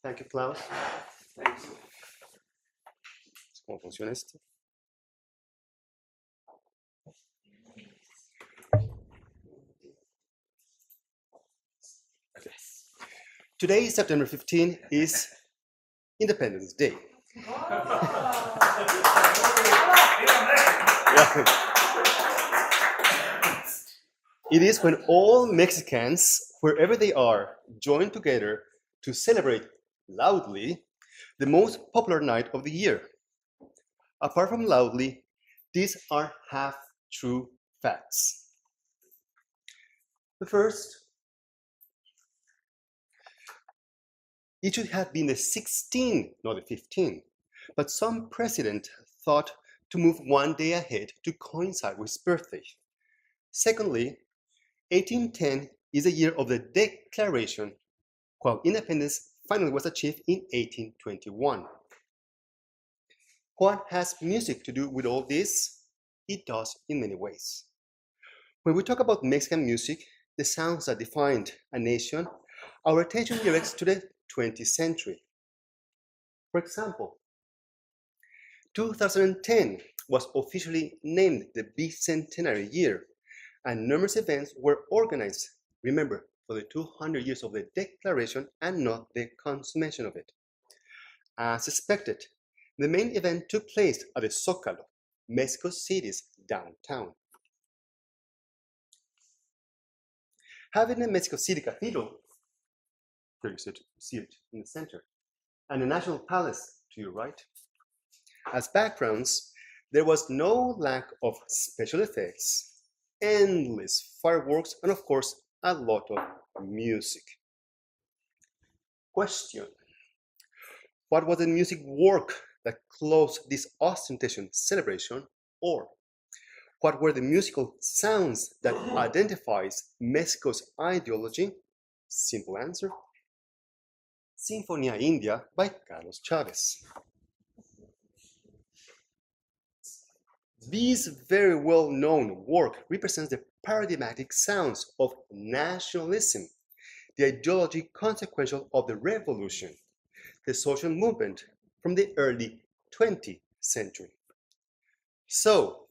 Thank you, Klaus. Thanks. ¿Cómo funciona esto? Okay. Today, September 15, is Independence Day. It is when all Mexicans, wherever they are, join together to celebrate loudly the most popular night of the year. Apart from loudly, these are half-true facts. The first, it should have been the 16th, not the 15th, but some president thought to move one day ahead to coincide with his birthday. Secondly, 1810 is the year of the Declaration, while independence finally was achieved in 1821. What has music to do with all this? It does in many ways. When we talk about Mexican music, the sounds that defined a nation, our attention directs to the 20th century. For example, 2010 was officially named the bicentenary year, and numerous events were organized, remember, for the 200 years of the Declaration and not the consummation of it. As expected, the main event took place at the Zócalo, Mexico City's downtown. Having the Mexico City Cathedral, there you see it in the center, and the National Palace to your right, as backgrounds, there was no lack of special effects, endless fireworks, and of course, a lot of music. Question: what was the music work that closed this ostentatious celebration, or what were the musical sounds that identifies Mexico's ideology? Simple answer: Sinfonía India by Carlos Chávez. This very well-known work represents the paradigmatic sounds of nationalism, the ideology consequential of the revolution, the social movement from the early 20th century. So,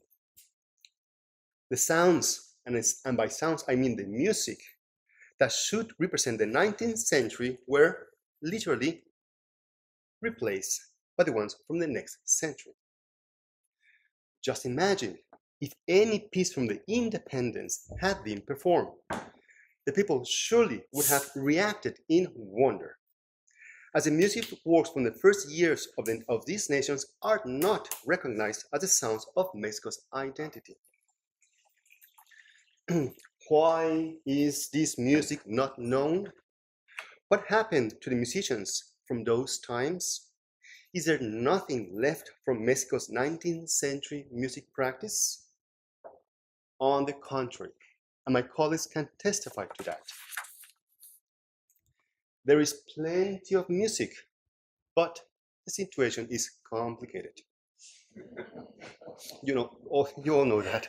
the sounds, and by sounds I mean the music, that should represent the 19th century were literally replaced by the ones from the next century. Just imagine if any piece from the independence had been performed. The people surely would have reacted in wonder, as the music works from the first years of these nations are not recognized as the sounds of Mexico's identity. Why is this music not known? What happened to the musicians from those times? Is there nothing left from Mexico's 19th century music practice? On the contrary, and my colleagues can testify to that. There is plenty of music, but the situation is complicated. You all know that.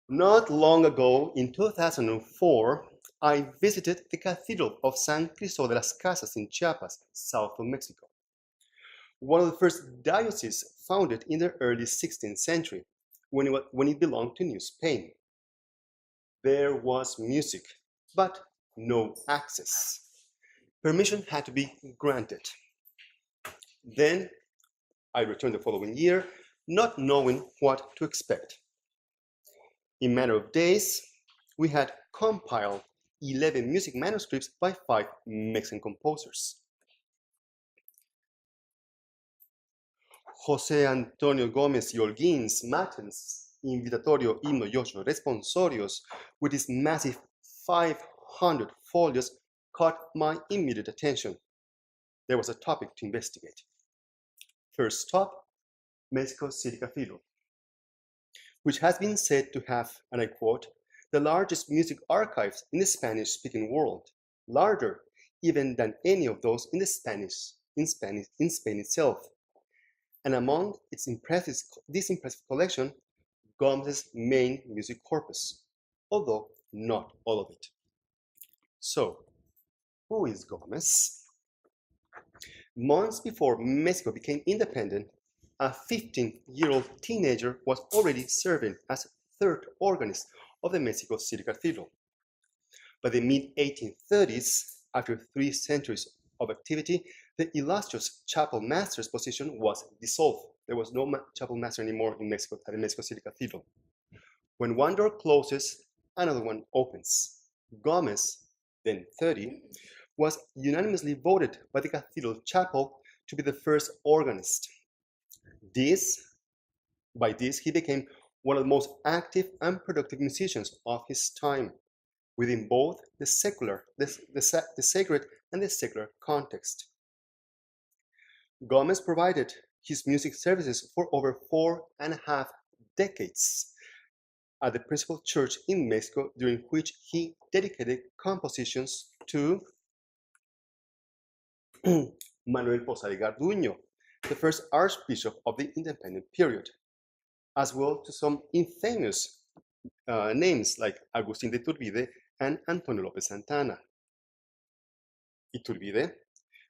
Not long ago, in 2004, I visited the Cathedral of San Cristóbal de las Casas in Chiapas, south of Mexico, one of the first dioceses founded in the early 16th century, when it belonged to New Spain. There was music, but no access. Permission had to be granted. Then I returned the following year, not knowing what to expect. In a matter of days, we had compiled 11 music manuscripts by 5 Mexican composers. José Antonio Gómez y Olguín's Matins, Invitatorio, Himno y Ocho Responsorios, with its massive 500 folios, caught my immediate attention. There was a topic to investigate. First stop, Mexico City Cathedral, which has been said to have, and I quote, the largest music archives in the Spanish-speaking world, larger even than any of those in Spain itself. And among this impressive collection, Gómez's main music corpus, although not all of it. So, who is Gómez? Months before Mexico became independent, a 15-year-old teenager was already serving as third organist of the Mexico City Cathedral. By the mid-1830s, after 3 centuries of activity, the illustrious chapel master's position was dissolved. There was no chapel master anymore in Mexico at the Mexico City Cathedral. When one door closes, another one opens. Gómez, then 30, was unanimously voted by the Cathedral Chapel to be the first organist. By this, he became one of the most active and productive musicians of his time, within both the sacred and the secular context. Gómez provided his music services for over 4.5 decades at the principal church in Mexico, during which he dedicated compositions to Manuel Posada y Garduño, the first archbishop of the independent period, as well to some infamous names like Agustín de Iturbide and Antonio López Santana. Iturbide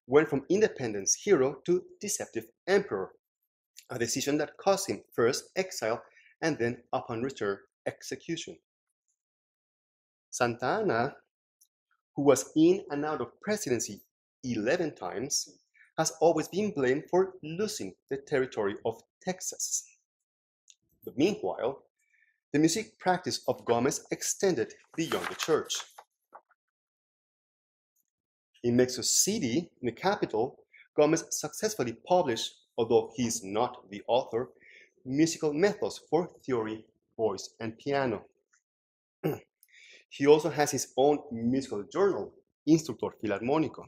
went from independence hero to deceptive emperor, a decision that cost him first exile and then, upon return, execution. Santana, who was in and out of presidency 11 times, has always been blamed for losing the territory of Texas. But meanwhile, the music practice of Gómez extended beyond the church. In Mexico City, in the capital, Gómez successfully published, although he is not the author, musical methods for theory, voice, and piano. He also has his own musical journal, Instructor Filarmónico.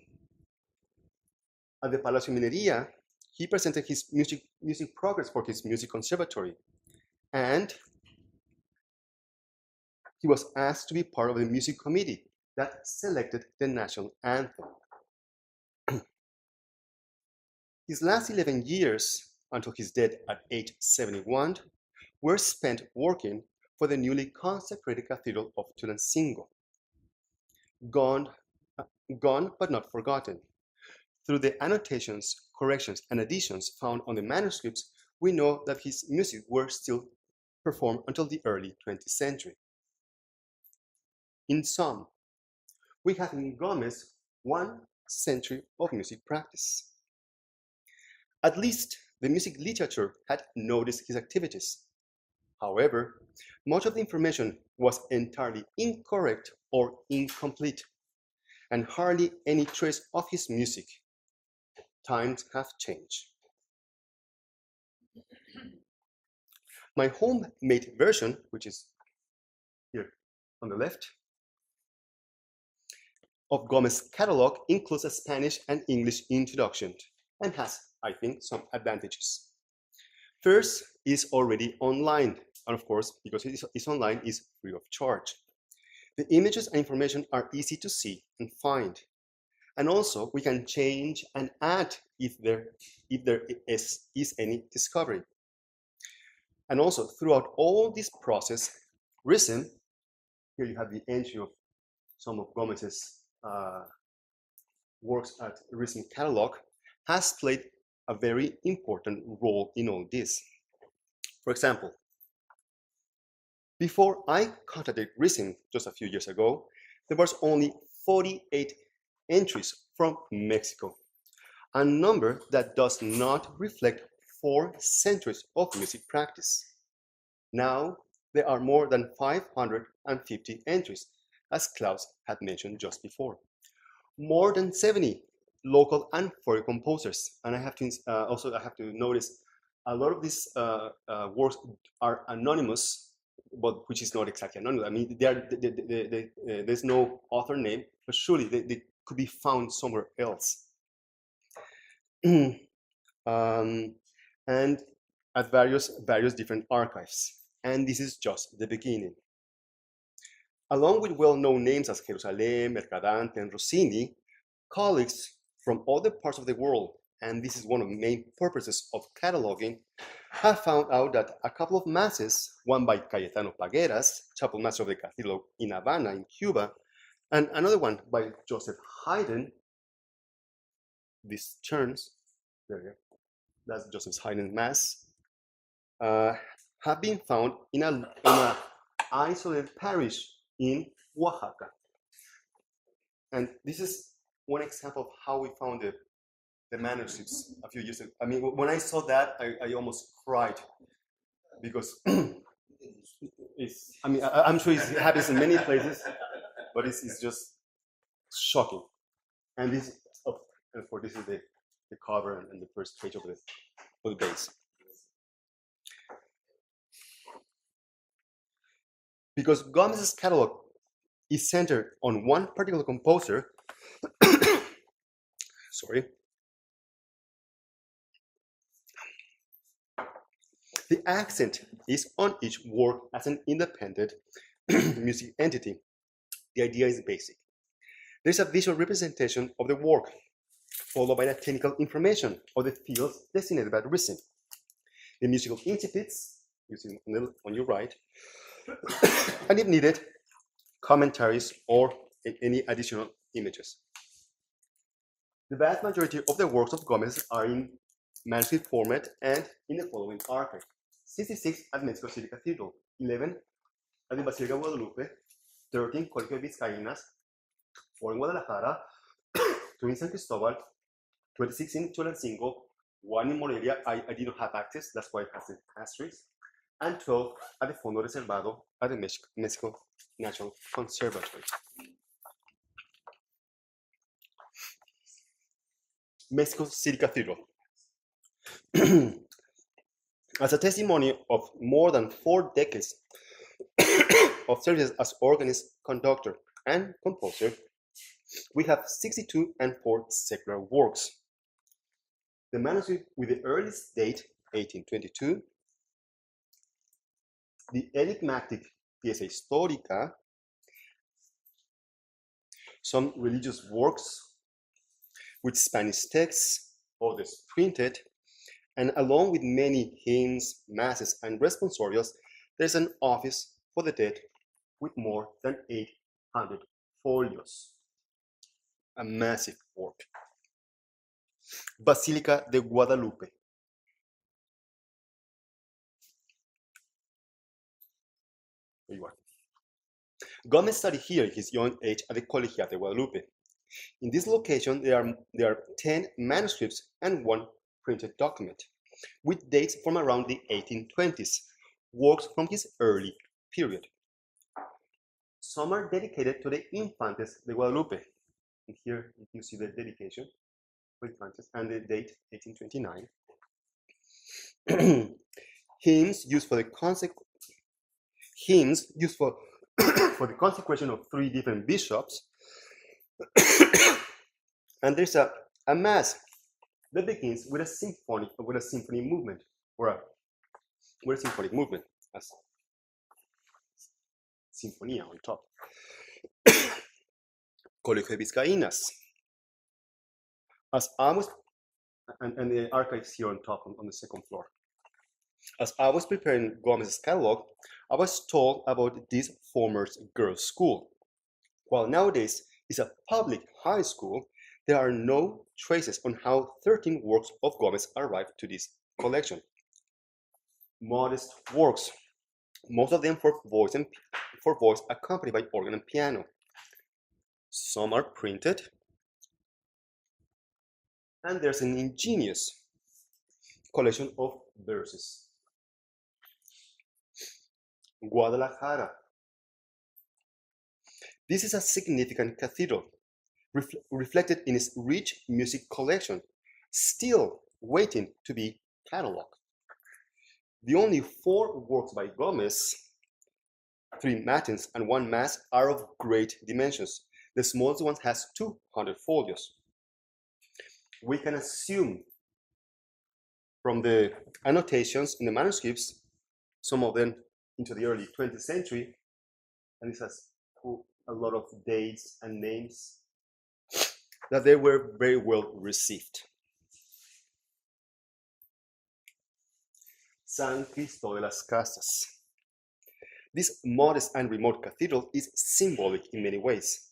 At the Palacio Minería, he presented his music progress for his music conservatory, and he was asked to be part of the music committee that selected the national anthem. His last 11 years, until his death at age 71, were spent working for the newly consecrated Cathedral of Tulancingo. Gone but not forgotten. Through the annotations, corrections, and additions found on the manuscripts, we know that his music were still performed until the early 20th century. In sum, we have in Gómez 1 century of music practice. At least the music literature had noticed his activities. However, much of the information was entirely incorrect or incomplete, and hardly any trace of his music. Times have changed. My homemade version, which is here on the left, of Gómez's catalog includes a Spanish and English introduction and has, I think, some advantages. First, it's already online, and of course, because it's online, it's free of charge. The images and information are easy to see and find. And also, we can change and add if there is any discovery. And also, throughout all this process, RISM, here you have the entry of some of Gómez's works at RISM Catalogue, has played a very important role in all this. For example, before I contacted RISM just a few years ago, there was only 48 entries from Mexico, a number that does not reflect 4 centuries of music practice. Now, there are more than 550 entries, as Klaus had mentioned just before. More than 70 local and foreign composers, and I have to notice a lot of these works are anonymous, but which is not exactly anonymous. I mean, there's no author name, but surely they could be found somewhere else. And at various different archives. And this is just the beginning. Along with well-known names as Jerusalem, Mercadante, and Rossini, colleagues from other parts of the world, and this is one of the main purposes of cataloging, have found out that a couple of masses, one by Cayetano Pagueras, chapel master of the Cathedral in Havana in Cuba, and another one by Joseph Haydn, these turns, there you go, that's Joseph's Haydn Mass, have been found in a isolated parish in Oaxaca. And this is one example of how we found the manuscripts a few years ago. I mean, when I saw that, I almost cried because I'm sure it happens in many places, but it's just shocking. And this is the cover and the first page of the base. Because Gómez's catalog is centered on one particular composer, sorry, the accent is on each work as an independent music entity. The idea is basic. There's a visual representation of the work, followed by the technical information of the fields designated by RISM. The musical incipits, you see on your right, and if needed, commentaries or any additional images. The vast majority of the works of Gómez are in manuscript format and in the following archive: 66 at Mexico City Cathedral, 11 at the Basilica of Guadalupe, 13 Colegio de Vizcaínas, 4 in Guadalajara, 2 in San Cristobal, 26 in Tulancingo, 1 in Morelia. I did not have access, that's why it has an asterisk, and 12 at the Fondo Reservado at the Mexico National Conservatory. Mexico City Cathedral. As a testimony of more than 4 decades of services as organist, conductor, and composer, we have 62 and 4 secular works. The manuscript with the earliest date, 1822, the enigmatic Pieza Histórica, some religious works with Spanish texts, others printed, and along with many hymns, masses, and responsorials, there's an office for the dead with more than 800 folios. A massive work. Basilica de Guadalupe. There you are. Gómez studied here in his young age at the Colegiata de Guadalupe. In this location, there are 10 manuscripts and 1 printed document, with dates from around the 1820s, works from his early period. Some are dedicated to the Infantes de Guadalupe. And here you see the dedication for Infantes and the date 1829. Hymns used for the for the consecration of 3 different bishops. And there's a mass that begins with a symphony movement, or a symphonic movement, as Sinfonía on top. Colegio de Vizcaínas. As I was, and the archives here on top on the second floor. As I was preparing Gómez's catalog, I was told about this former girls' school. While nowadays it's a public high school, there are no traces on how 13 works of Gómez arrived to this collection. Modest works, most of them for voice accompanied by organ and piano. Some are printed, and there's an ingenious collection of verses. Guadalajara. This is a significant cathedral, reflected in its rich music collection, still waiting to be catalogued. The only 4 works by Gómez, 3 matins and 1 mass, are of great dimensions. The smallest one has 200 folios. We can assume from the annotations in the manuscripts, some of them into the early 20th century, and this has a lot of dates and names, that they were very well received. San Cristo de las Casas. This modest and remote cathedral is symbolic in many ways.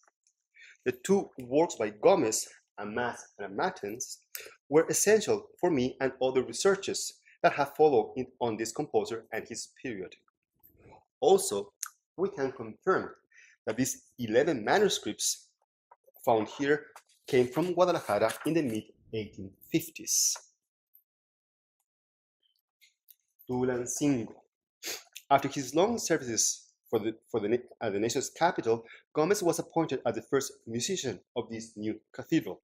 The 2 works by Gómez a mass and a matins, were essential for me and other researchers that have followed on this composer and his period. Also, we can confirm that these 11 manuscripts found here came from Guadalajara in the mid-1850s. Tulancingo. After his long services at the nation's capital, Gómez was appointed as the first musician of this new cathedral,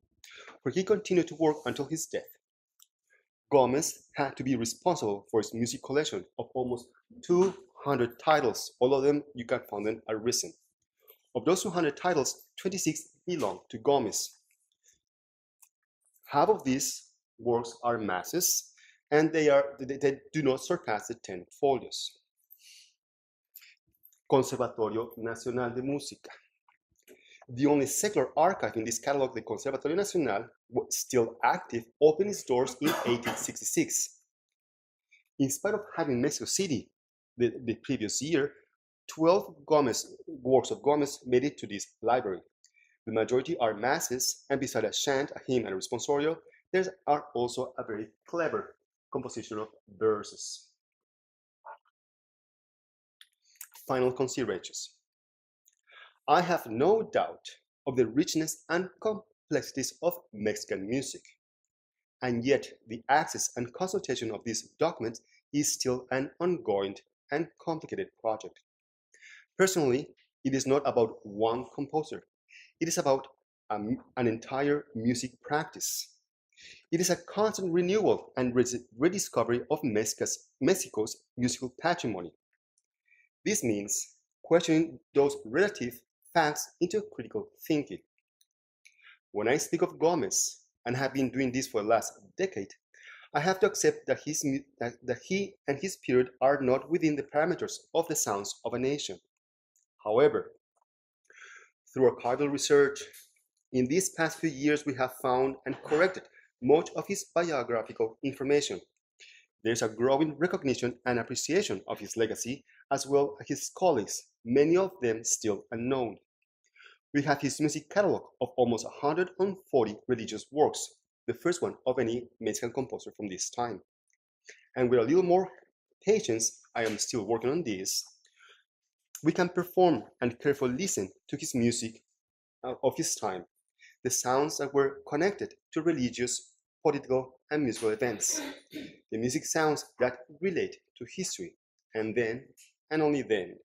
where he continued to work until his death. Gómez had to be responsible for his music collection of almost 200 titles. All of them you can find them at RISM. Of those 200 titles, 26 belong to Gómez. Half of these works are masses, and they do not surpass the 10 folios. Conservatorio Nacional de Música. The only secular archive in this catalog, the Conservatorio Nacional, was still active, opened its doors in 1866. In spite of having Mexico City the previous year, 12 works of Gómez made it to this library. The majority are masses, and beside a chant, a hymn, and a responsorial, there are also a very clever composition of verses. Final considerations. I have no doubt of the richness and complexities of Mexican music, and yet the access and consultation of these documents is still an ongoing and complicated project. Personally, it is not about one composer. It is about an entire music practice. It is a constant renewal and rediscovery of Mexico's musical patrimony. This means questioning those relative facts into critical thinking. When I speak of Gómez, and have been doing this for the last decade, I have to accept that he and his period are not within the parameters of the sounds of a nation. However, through archival research, in these past few years we have found and corrected much of his biographical information. There is a growing recognition and appreciation of his legacy, as well as his colleagues, many of them still unknown. We have his music catalog of almost 140 religious works, the first one of any Mexican composer from this time. And with a little more patience, I am still working on this, we can perform and carefully listen to his music of his time, the sounds that were connected to religious, political, and musical events, the music sounds that relate to history, and then, and only then,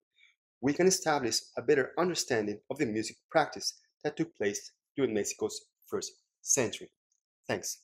we can establish a better understanding of the music practice that took place during Mexico's first century. Thanks.